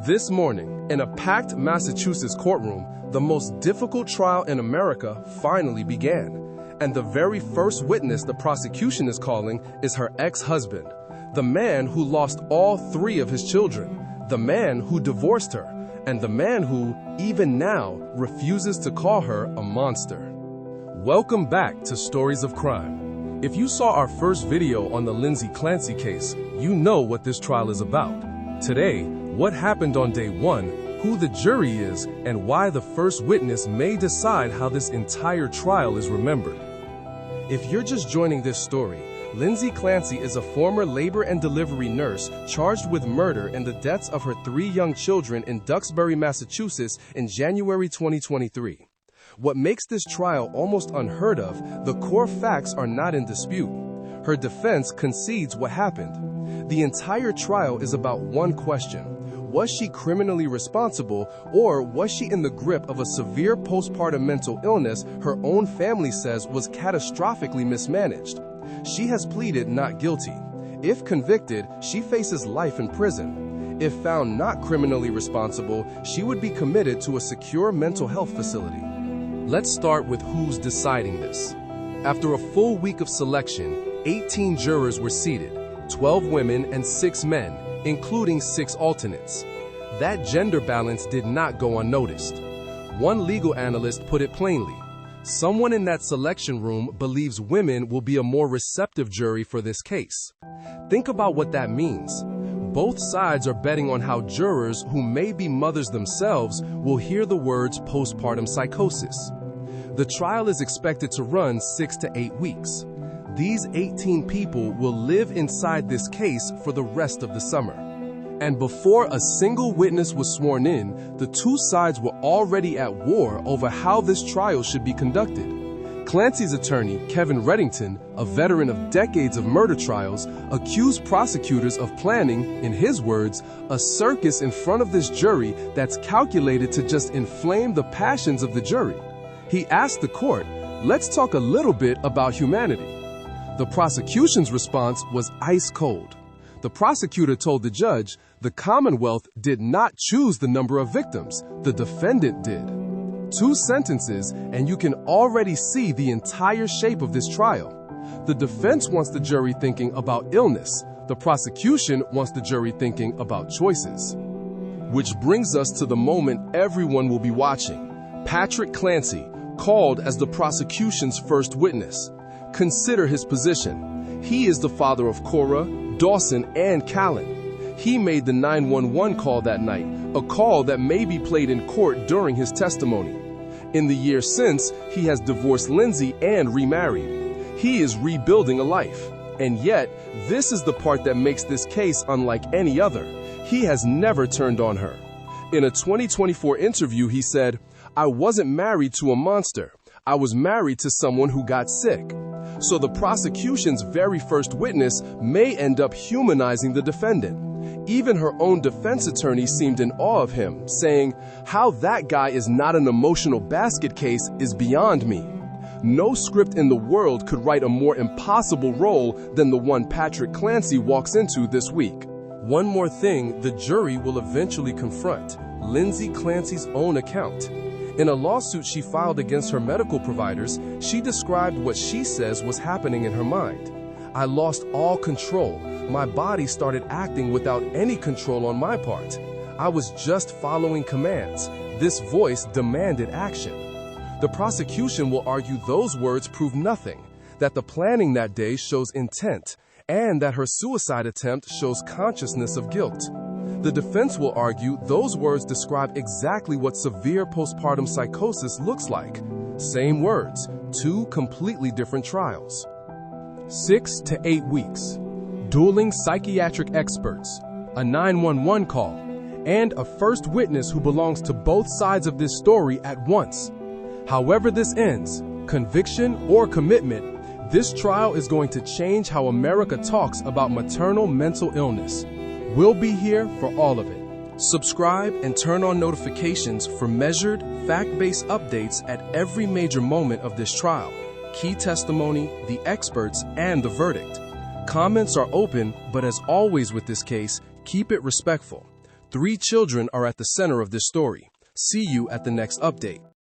This morning, in a packed Massachusetts courtroom, the most difficult trial in America finally began. And the very first witness the prosecution is calling is her ex-husband, the man who lost all 3 of his children, the man who divorced her, and the man who, even now, refuses to call her a monster. Welcome back to Stories of Crime. If you saw our first video on the Lindsay Clancy case, you know what this trial is about. Today, what happened on day 1, who the jury is, and why the first witness may decide how this entire trial is remembered. If you're just joining this story, Lindsay Clancy is a former labor and delivery nurse charged with murder in the deaths of her 3 young children in Duxbury, Massachusetts in January 2023. What makes this trial almost unheard of, the core facts are not in dispute. Her defense concedes what happened. The entire trial is about one question. Was she criminally responsible, or was she in the grip of a severe postpartum mental illness her own family says was catastrophically mismanaged? She has pleaded not guilty. If convicted, she faces life in prison. If found not criminally responsible, she would be committed to a secure mental health facility. Let's start with who's deciding this. After a full week of selection, 18 jurors were seated, 12 women and 6 men, including 6 alternates. That gender balance did not go unnoticed. One legal analyst put it plainly. Someone in that selection room believes women will be a more receptive jury for this case. Think about what that means. Both sides are betting on how jurors who may be mothers themselves will hear the words postpartum psychosis. The trial is expected to run 6 to 8 weeks. These 18 people will live inside this case for the rest of the summer. And before a single witness was sworn in, the 2 sides were already at war over how this trial should be conducted. Clancy's attorney, Kevin Reddington, a veteran of decades of murder trials, accused prosecutors of planning, in his words, a circus in front of this jury that's calculated to just inflame the passions of the jury. He asked the court, "Let's talk a little bit about humanity." The prosecution's response was ice cold. The prosecutor told the judge, the Commonwealth did not choose the number of victims, the defendant did. 2 sentences, and you can already see the entire shape of this trial. The defense wants the jury thinking about illness. The prosecution wants the jury thinking about choices. Which brings us to the moment everyone will be watching. Patrick Clancy, called as the prosecution's first witness. Consider his position. He is the father of Cora, Dawson, and Callan. He made the 911 call that night, a call that may be played in court during his testimony. In the years since, he has divorced Lindsay and remarried. He is rebuilding a life. And yet, this is the part that makes this case unlike any other. He has never turned on her. In a 2024 interview, he said, "I wasn't married to a monster. I was married to someone who got sick." So the prosecution's very first witness may end up humanizing the defendant. Even her own defense attorney seemed in awe of him, saying, "How that guy is not an emotional basket case is beyond me." No script in the world could write a more impossible role than the one Patrick Clancy walks into this week. One more thing the jury will eventually confront: Lindsay Clancy's own account. In a lawsuit she filed against her medical providers, she described what she says was happening in her mind. "I lost all control. My body started acting without any control on my part. I was just following commands. This voice demanded action." The prosecution will argue those words prove nothing, that the planning that day shows intent, and that her suicide attempt shows consciousness of guilt. The defense will argue those words describe exactly what severe postpartum psychosis looks like. Same words, 2 completely different trials. 6 to 8 weeks. Dueling psychiatric experts, a 911 call, and a first witness who belongs to both sides of this story at once. However this ends, conviction or commitment, this trial is going to change how America talks about maternal mental illness. We'll be here for all of it. Subscribe and turn on notifications for measured, fact-based updates at every major moment of this trial. Key testimony, the experts, and the verdict. Comments are open, but as always with this case, keep it respectful. 3 children are at the center of this story. See you at the next update.